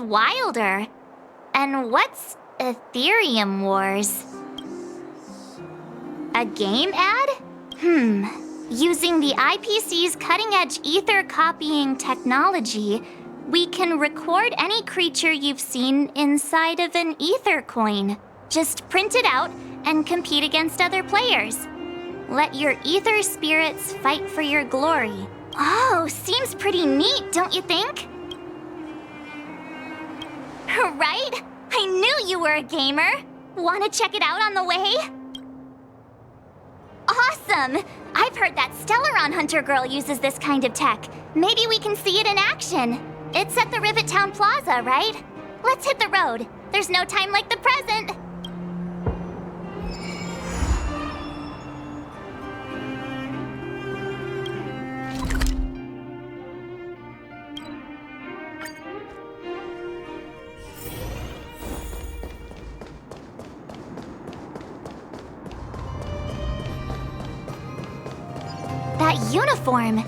wilder. And what's Aetherium Wars? A game ad? Using the IPC's cutting-edge ether copying technology, we can record any creature you've seen inside of an ether coin. Just print it out and compete against other players. Let your ether spirits fight for your glory. Oh, seems pretty neat, don't you think? Right? I knew you were a gamer. Wanna check it out on the way? Awesome! I've heard that Stellaron Hunter girl uses this kind of tech. Maybe we can see it in action. It's at the Rivet Town Plaza, right? Let's hit the road. There's no time like the present. That uniform.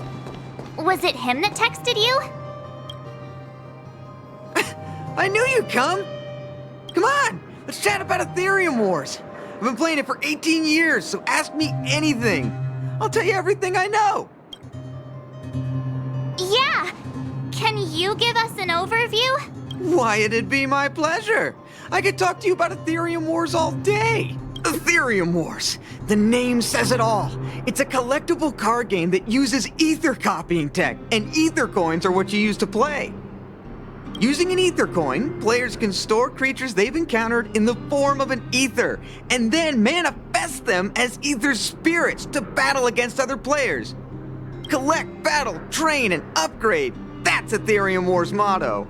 Was it him that texted you? I knew you'd come! Come on, let's chat about Aetherium Wars. I've been playing it for 18 years, so ask me anything. I'll tell you everything I know. Yeah! Can you give us an overview? Why, it'd be my pleasure. I could talk to you about Aetherium Wars all day. Aetherium Wars. The name says it all. It's a collectible card game that uses ether copying tech, and ether coins are what you use to play. Using an ether coin, players can store creatures they've encountered in the form of an ether, and then manifest them as ether spirits to battle against other players. Collect, battle, train, and upgrade. That's Aetherium Wars' motto.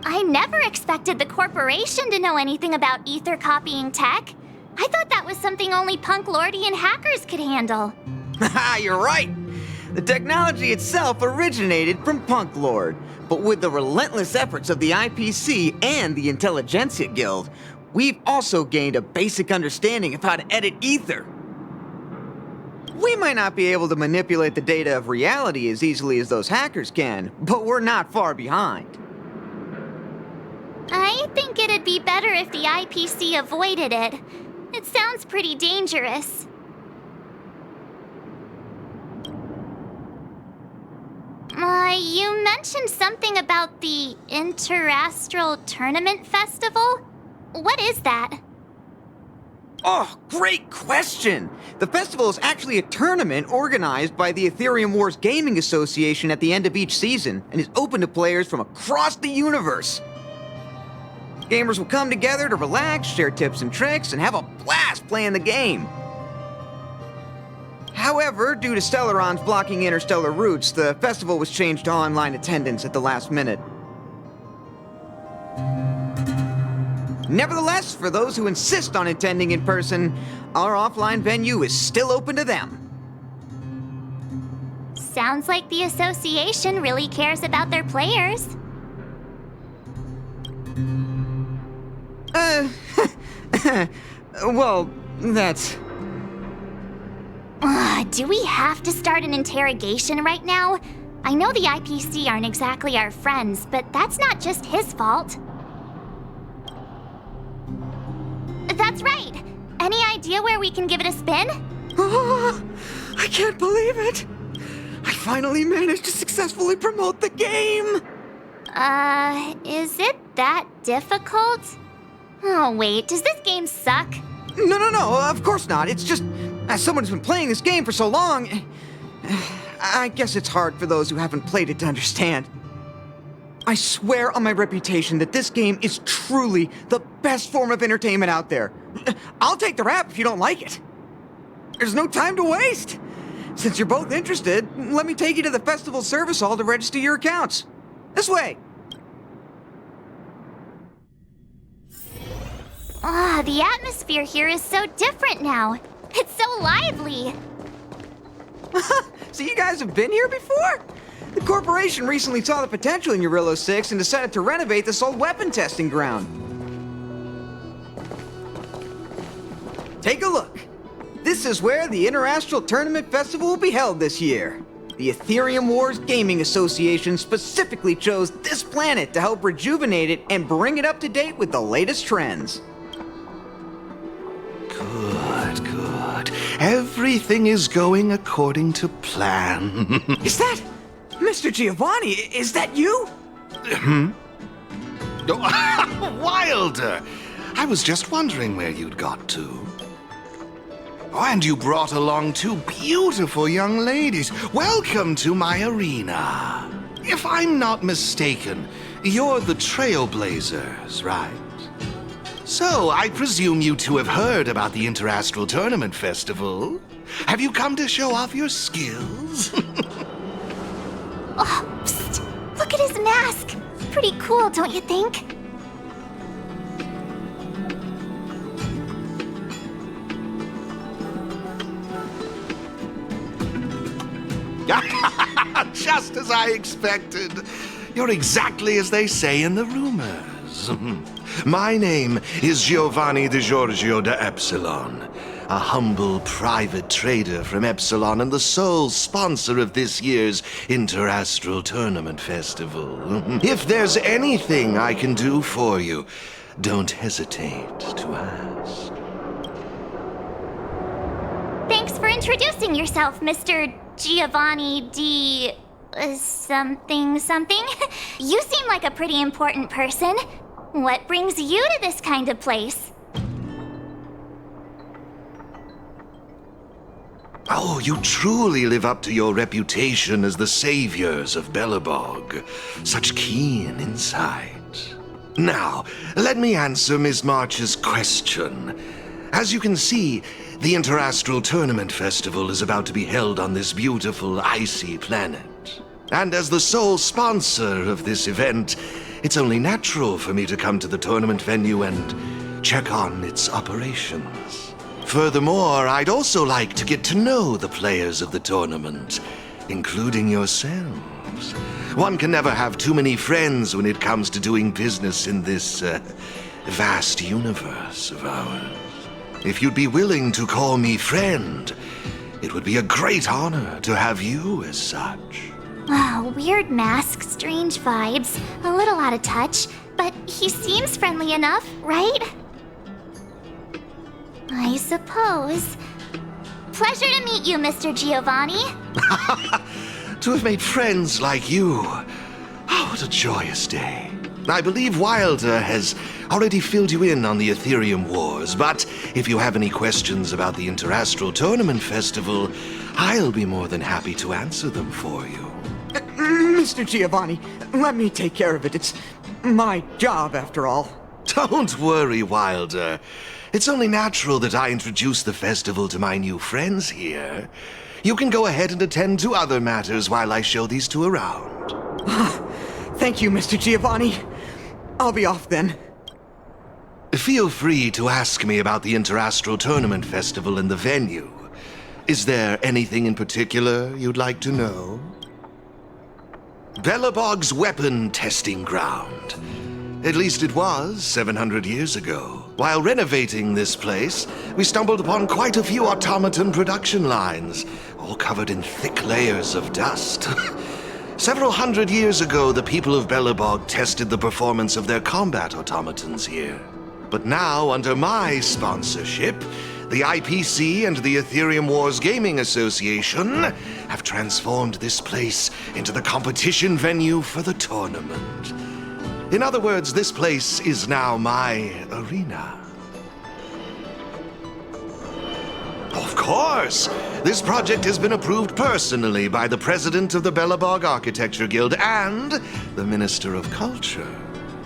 I never expected the corporation to know anything about ether copying tech. I thought that was something only punk lordy and hackers could handle. Haha, you're right. The technology itself originated from Punk Lord, but with the relentless efforts of the IPC and the Intelligentsia Guild, we've also gained a basic understanding of how to edit ether. We might not be able to manipulate the data of reality as easily as those hackers can, but we're not far behind. I think it'd be better if the IPC avoided it. It sounds pretty dangerous. You mentioned something about the Interastral Tournament Festival? What is that? Oh, great question! The festival is actually a tournament organized by the Aetherium Wars Gaming Association at the end of each season, and is open to players from across the universe. Gamers will come together to relax, share tips and tricks, and have a blast playing the game. However, due to Stellarons blocking interstellar routes, the festival was changed to online attendance at the last minute. Nevertheless, for those who insist on attending in person, our offline venue is still open to them. Sounds like the association really cares about their players. Well, that's... Do we have to start an interrogation right now? I know the IPC aren't exactly our friends, but that's not just his fault. That's right! Any idea where we can give it a spin? I can't believe it! I finally managed to successfully promote the game! Is it that difficult? Oh wait, does this game suck? No, of course not. It's just, as someone who's been playing this game for so long, I guess it's hard for those who haven't played it to understand. I swear on my reputation that this game is truly the best form of entertainment out there. I'll take the rap if you don't like it. There's no time to waste. Since you're both interested, let me take you to the festival service hall to register your accounts. This way. The atmosphere here is so different now. It's so lively. So you guys have been here before? The corporation recently saw the potential in Urillo 6 and decided to renovate this old weapon testing ground. Take a look. This is where the Interastral Tournament Festival will be held this year. The Aetherium Wars Gaming Association specifically chose this planet to help rejuvenate it and bring it up to date with the latest trends. Good, good. Everything is going according to plan. Is that... Mr. Giovanni, is that you? Wilder! I was just wondering where you'd got to. Oh, and you brought along two beautiful young ladies. Welcome to my arena. If I'm not mistaken, you're the Trailblazers, right? So, I presume you two have heard about the Interastral Tournament Festival. Have you come to show off your skills? Oh, psst. Look at his mask. Pretty cool, don't you think? Just as I expected. You're exactly as they say in the rumors. My name is Giovanni di Giorgio de Epsilon, a humble private trader from Epsilon and the sole sponsor of this year's Interastral Tournament Festival. If there's anything I can do for you, don't hesitate to ask. Thanks for introducing yourself, Mr. Giovanni di... something. You seem like a pretty important person. What brings you to this kind of place? Oh, you truly live up to your reputation as the saviors of Belobog. Such keen insight. Now, let me answer Ms. March's question. As you can see, the Interastral Tournament Festival is about to be held on this beautiful, icy planet. And as the sole sponsor of this event, it's only natural for me to come to the tournament venue and check on its operations. Furthermore, I'd also like to get to know the players of the tournament, including yourselves. One can never have too many friends when it comes to doing business in this vast universe of ours. If you'd be willing to call me friend, it would be a great honor to have you as such. Wow, weird mask, strange vibes, a little out of touch, but he seems friendly enough, right? I suppose. Pleasure to meet you, Mr. Giovanni. To have made friends like you. Oh, what a joyous day. I believe Wilder has already filled you in on the Aetherium Wars, but if you have any questions about the Interastral Tournament Festival, I'll be more than happy to answer them for you. Mr. Giovanni, let me take care of it. It's my job, after all. Don't worry, Wilder. It's only natural that I introduce the festival to my new friends here. You can go ahead and attend to other matters while I show these two around. Thank you, Mr. Giovanni. I'll be off then. Feel free to ask me about the Interastral Tournament Festival and the venue. Is there anything in particular you'd like to know? Belobog's weapon testing ground. At least it was 700 years ago. While renovating this place, we stumbled upon quite a few automaton production lines, all covered in thick layers of dust. Several hundred years ago, the people of Belobog tested the performance of their combat automatons here. But now, under my sponsorship, the IPC and the Aetherium Wars Gaming Association have transformed this place into the competition venue for the tournament. In other words, this place is now my arena. Of course! This project has been approved personally by the president of the Belobog Architecture Guild and the Minister of Culture.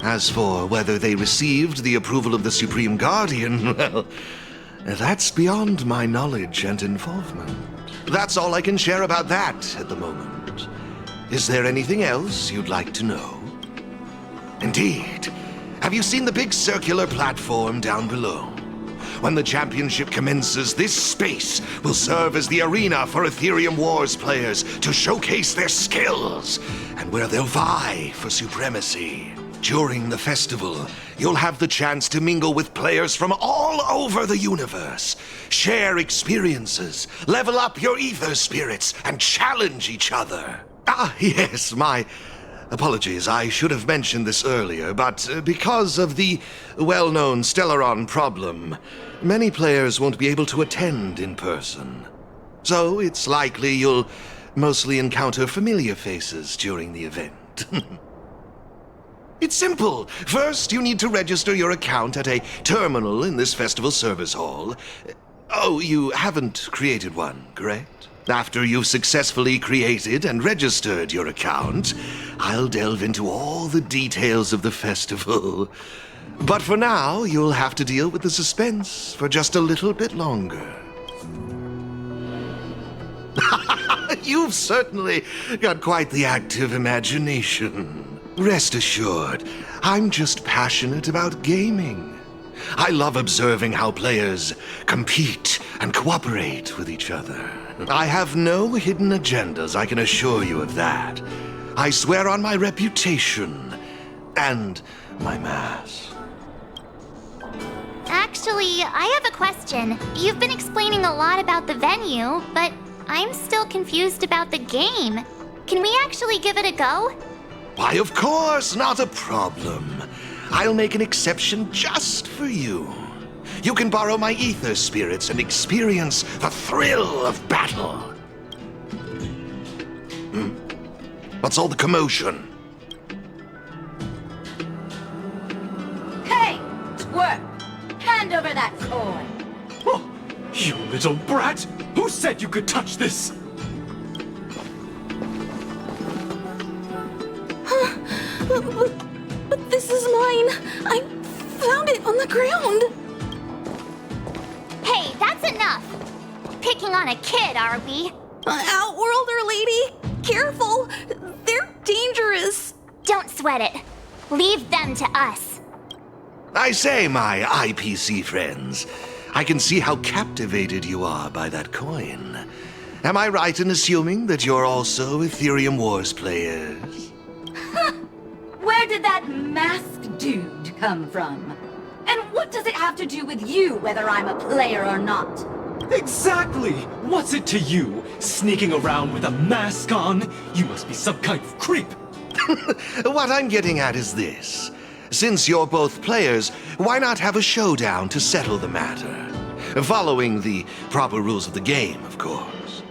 As for whether they received the approval of the Supreme Guardian, well, that's beyond my knowledge and involvement. That's all I can share about that at the moment. Is there anything else you'd like to know? Indeed. Have you seen the big circular platform down below? When the championship commences, this space will serve as the arena for Aetherium Wars players to showcase their skills and where they'll vie for supremacy. During the festival, you'll have the chance to mingle with players from all over the universe, share experiences, level up your ether spirits, and challenge each other. Ah, yes, my apologies. I should have mentioned this earlier, but because of the well-known Stellaron problem, many players won't be able to attend in person. So it's likely you'll mostly encounter familiar faces during the event. It's simple. First, you need to register your account at a terminal in this festival service hall. Oh, you haven't created one, correct? After you've successfully created and registered your account, I'll delve into all the details of the festival. But for now, you'll have to deal with the suspense for just a little bit longer. You've certainly got quite the active imagination. Rest assured, I'm just passionate about gaming. I love observing how players compete and cooperate with each other. I have no hidden agendas, I can assure you of that. I swear on my reputation and my mask. Actually, I have a question. You've been explaining a lot about the venue, but I'm still confused about the game. Can we actually give it a go? Why, of course, not a problem. I'll make an exception just for you. You can borrow my ether spirits and experience the thrill of battle. What's all the commotion? Hey, twerp! Hand over that coin! Oh, you little brat! Who said you could touch this? But this is mine. I found it on the ground. Hey, that's enough! Picking on a kid, are we? Outworlder lady, careful. They're dangerous. Don't sweat it. Leave them to us. I say, my IPC friends, I can see how captivated you are by that coin. Am I right in assuming that you're also Aetherium Wars players? Where did that masked dude come from? And what does it have to do with you, whether I'm a player or not? Exactly! What's it to you? Sneaking around with a mask on? You must be some kind of creep. What I'm getting at is this. Since you're both players, why not have a showdown to settle the matter? Following the proper rules of the game, of course.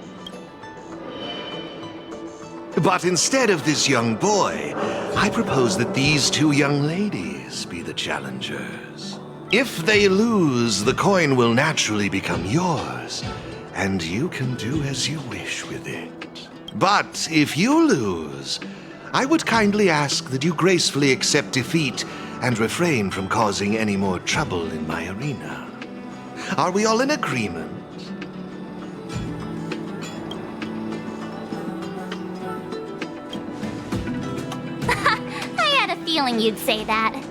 But instead of this young boy, I propose that these two young ladies be the challengers. If they lose, the coin will naturally become yours, and you can do as you wish with it. But if you lose, I would kindly ask that you gracefully accept defeat and refrain from causing any more trouble in my arena. Are we all in agreement? I had a feeling you'd say that.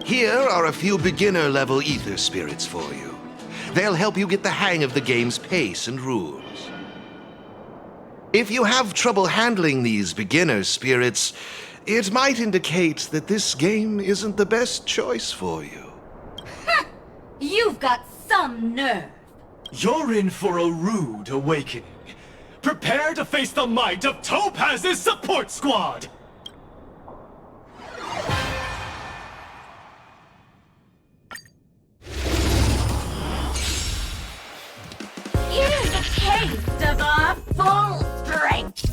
Here are a few beginner-level ether spirits for you. They'll help you get the hang of the game's pace and rules. If you have trouble handling these beginner spirits, it might indicate that this game isn't the best choice for you. You've got some nerve. You're in for a rude awakening. Prepare to face the might of Topaz's support squad! Here's a taste of our full strength.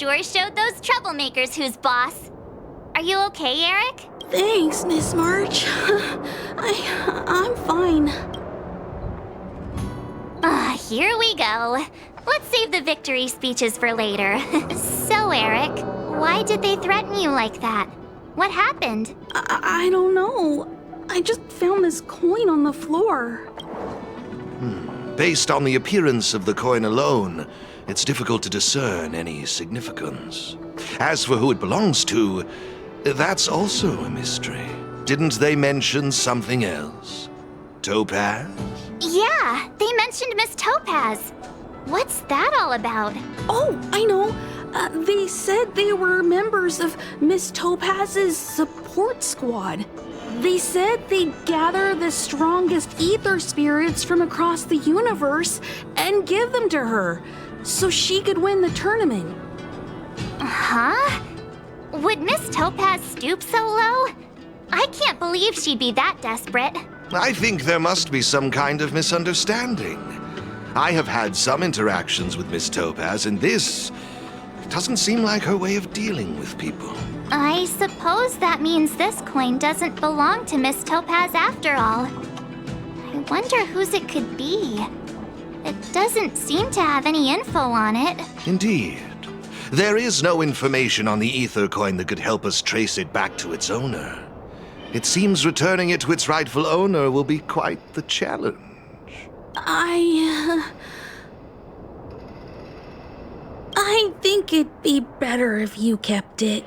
sure showed those troublemakers who's boss. Are you okay, Eric? Thanks, Miss March. I'm fine. Here we go. Let's save the victory speeches for later. So, Eric, why did they threaten you like that? What happened? I don't know. I just found this coin on the floor. Based on the appearance of the coin alone, it's difficult to discern any significance. As for who it belongs to, that's also a mystery. Didn't they mention something else? Topaz? Yeah, they mentioned Miss Topaz. What's that all about? Oh, I know. They said they were members of Miss Topaz's support squad. They said they'd gather the strongest ether spirits from across the universe and give them to her, so she could win the tournament. Huh? Would Miss Topaz stoop so low? I can't believe she'd be that desperate. I think there must be some kind of misunderstanding. I have had some interactions with Miss Topaz, and this doesn't seem like her way of dealing with people. I suppose that means this coin doesn't belong to Miss Topaz after all. I wonder whose it could be. It doesn't seem to have any info on it. Indeed. There is no information on the ether coin that could help us trace it back to its owner. It seems returning it to its rightful owner will be quite the challenge. I think it'd be better if you kept it.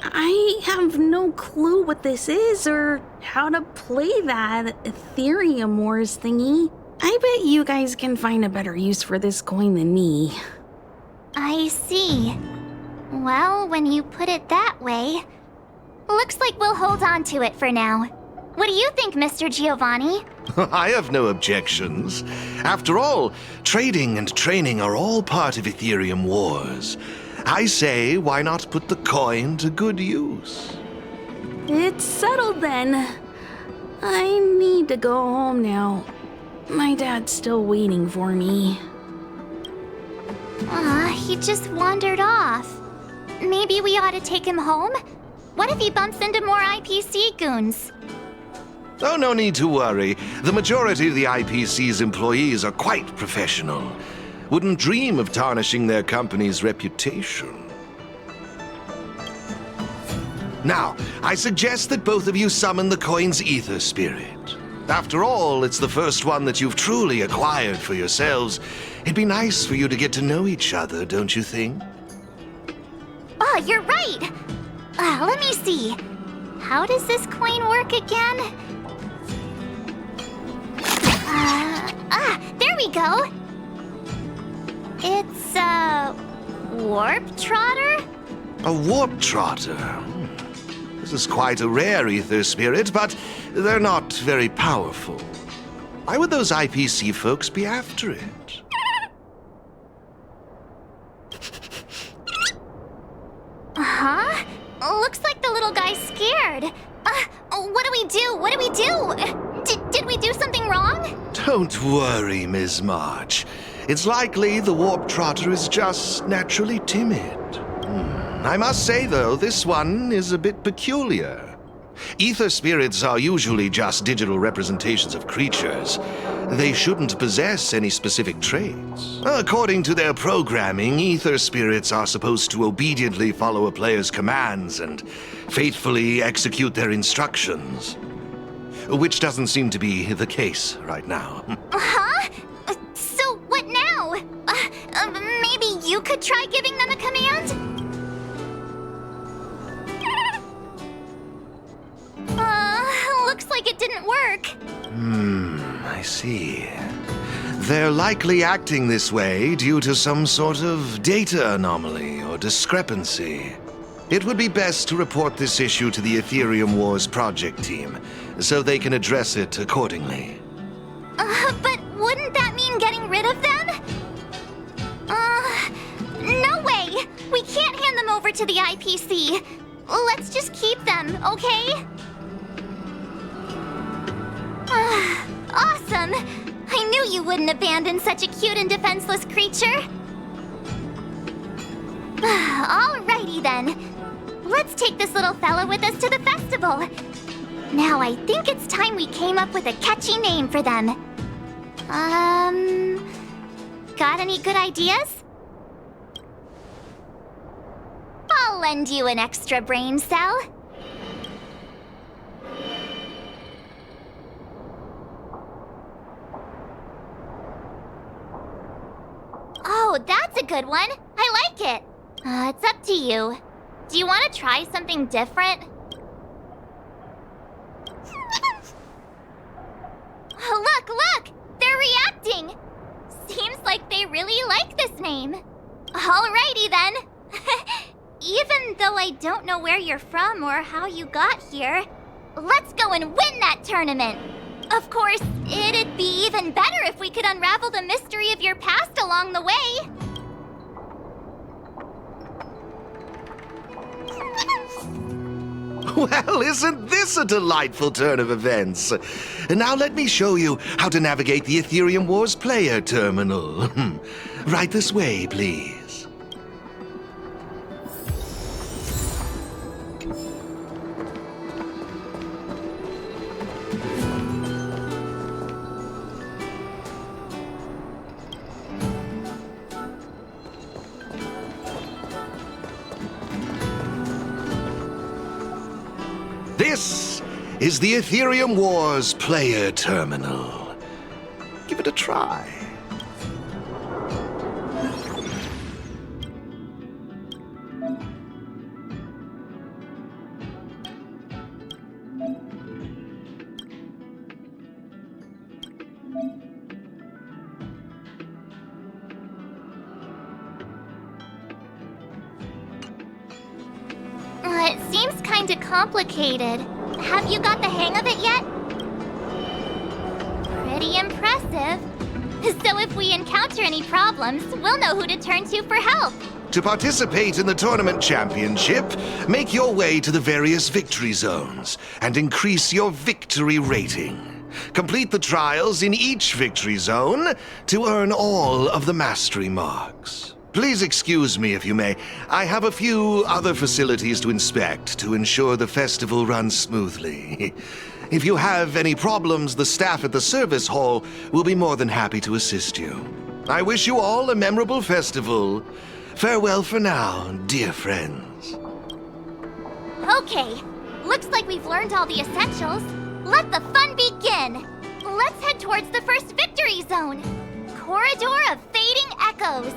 I have no clue what this is or how to play that Aetherium Wars thingy. I bet you guys can find a better use for this coin than me. I see. Well, when you put it that way, looks like we'll hold on to it for now. What do you think, Mr. Giovanni? I have no objections. After all, trading and training are all part of Aetherium Wars. I say, why not put the coin to good use? It's settled then. I need to go home now. My dad's still waiting for me. He just wandered off. Maybe we ought to take him home? What if he bumps into more IPC goons? Oh, no need to worry. The majority of the IPC's employees are quite professional. Wouldn't dream of tarnishing their company's reputation. Now, I suggest that both of you summon the coin's ether spirit. After all, it's the first one that you've truly acquired for yourselves. It'd be nice for you to get to know each other, don't you think? Oh, you're right! Let me see. How does this coin work again? There we go! It's a warp trotter? A warp trotter? This is quite a rare ether spirit, but they're not very powerful. Why would those IPC folks be after it? Huh? Looks like the little guy's scared. What do we do? What do we do? Did we do something wrong? Don't worry, Ms. March. It's likely the warp trotter is just naturally timid. I must say, though, this one is a bit peculiar. Ether spirits are usually just digital representations of creatures. They shouldn't possess any specific traits. According to their programming, ether spirits are supposed to obediently follow a player's commands and faithfully execute their instructions. Which doesn't seem to be the case right now. Huh? So what now? Maybe you could try giving them a command? Looks like it didn't work. I see. They're likely acting this way due to some sort of data anomaly or discrepancy. It would be best to report this issue to the Aetherium Wars project team, so they can address it accordingly. But wouldn't that mean getting rid of them? No way! We can't hand them over to the IPC. Let's just keep them, okay? Awesome! I knew you wouldn't abandon such a cute and defenseless creature. then. Let's take this little fella with us to the festival. Now I think it's time we came up with a catchy name for them. Got any good ideas? I'll lend you an extra brain cell. Oh, that's a good one. I like it. It's up to you. Do you want to try something different? Look, look! They're reacting! Seems like they really like this name. Alrighty then. Even though I don't know where you're from or how you got here, let's go and win that tournament. Of course, it'd be even better if we could unravel the mystery of your past along the way. Well, isn't this a delightful turn of events? Now let me show you how to navigate the Aetherium Wars player terminal. Right this way, please. This is the Aetherium Wars player terminal. Give it a try. It seems kinda complicated. Have you got the hang of it yet? Pretty impressive. So if we encounter any problems, we'll know who to turn to for help. To participate in the tournament championship, make your way to the various victory zones and increase your victory rating. Complete the trials in each victory zone to earn all of the mastery marks. Please excuse me if you may. I have a few other facilities to inspect to ensure the festival runs smoothly. If you have any problems, the staff at the service hall will be more than happy to assist you. I wish you all a memorable festival. Farewell for now, dear friends. Okay, looks like we've learned all the essentials. Let the fun begin. Let's head towards the first victory zone. Corridor of Fading Echoes.